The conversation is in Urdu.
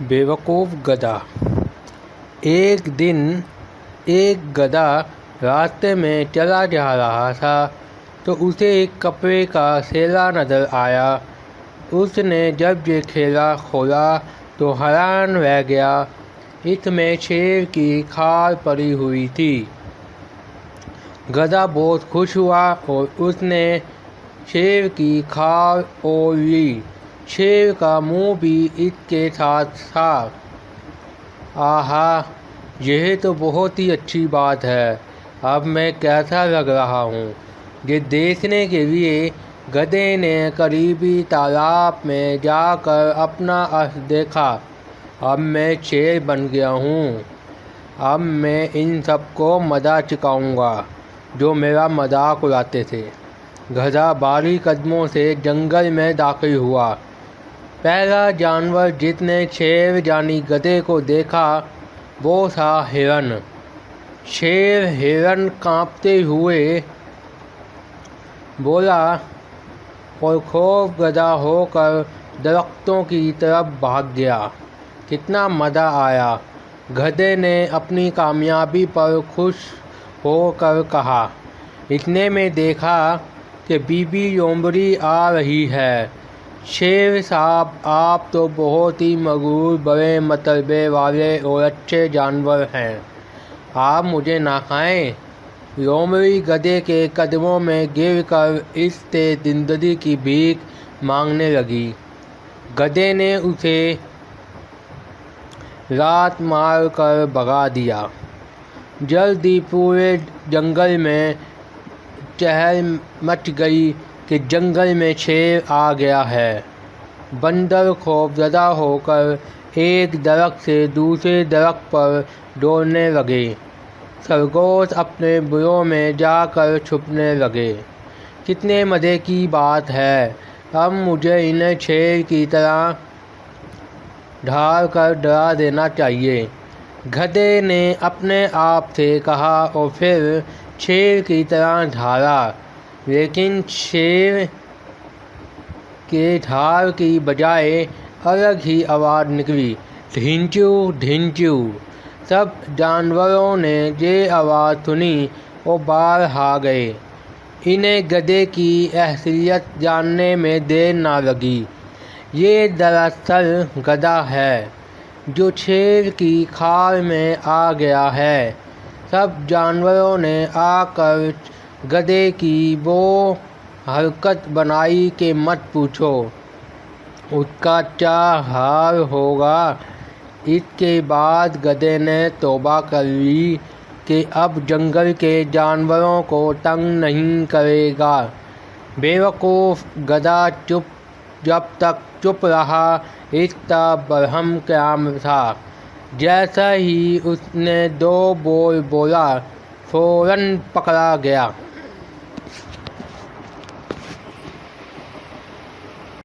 بیوقوف گدھا۔ ایک دن ایک گدھا راستے میں چلا جا رہا تھا تو اسے ایک کپڑے کا تھیلا نظر آیا۔ اس نے جب یہ تھیلا کھولا تو حیران رہ گیا۔ اس میں شیر کی کھال پڑی ہوئی تھی۔ گدھا بہت خوش ہوا اور اس نے شیر کی کھال اوڑھ لی۔ شیر کا منہ بھی اس کے ساتھ تھا۔ آہا! یہ تو بہت ہی اچھی بات ہے۔ اب میں کیسا لگ رہا ہوں؟ یہ دیکھنے کے لیے گدھے نے قریبی تالاب میں جا کر اپنا اصل دیکھا۔ اب میں شیر بن گیا ہوں۔ اب میں ان سب کو مزہ چکھاؤں گا جو میرا مذاق اڑاتے تھے۔ گدھا بھاری قدموں سے جنگل میں داخل ہوا۔ پہلا جانور جس نے شیر یعنی گدھے کو دیکھا وہ تھا ہرن۔ شیر ہرن کانپتے ہوئے بولا اور خوفزدہ ہو کر درختوں کی طرف بھاگ گیا۔ کتنا مزہ آیا! گدھے نے اپنی کامیابی پر خوش ہو کر کہا۔ اتنے میں دیکھا کہ بی بی لومڑی آ رہی ہے۔ شیر صاحب، آپ تو بہت ہی مغرور، بڑے مرتبے والے اور اچھے جانور ہیں، آپ مجھے نہ کھائیں۔ لومڑی گدھے کے قدموں میں گر کر اس سے زندگی کی بھیک مانگنے لگی۔ گدھے نے اسے لات مار کر بھگا دیا۔ جلد ہی پورے جنگل میں چہل مچ گئی کہ جنگل میں شیر آ گیا ہے۔ بندر خوفزدہ ہو کر ایک درخت سے دوسرے درخت پر دوڑنے لگے۔ خرگوش اپنے بلوں میں جا کر چھپنے لگے۔ کتنے مزے کی بات ہے! اب مجھے انہیں شیر کی طرح ڈھال کر ڈرا دینا چاہیے، گدھے نے اپنے آپ سے کہا اور پھر شیر کی طرح ڈھالا، لیکن شیر کے ڈھال کی بجائے الگ ہی آواز نکلی، ڈھینچو ڈھینچو۔ سب جانوروں نے یہ آواز سنی اور باہر آ گئے۔ انہیں گدھے کی اصلیت جاننے میں دیر نہ لگی۔ یہ دراصل گدھا ہے جو شیر کی کھال میں آ گیا ہے۔ سب جانوروں نے آ کر گدھے کی وہ حرکت بنائی کہ مت پوچھو اس کا کیا حال ہوگا۔ اس کے بعد گدھے نے توبہ کر لی کہ اب جنگل کے جانوروں کو تنگ نہیں کرے گا۔ بیوقوف گدھا جب تک چپ رہا اس کا برہم قیام تھا۔ جیسا ہی اس نے دو بول بولا فوراً پکڑا گیا۔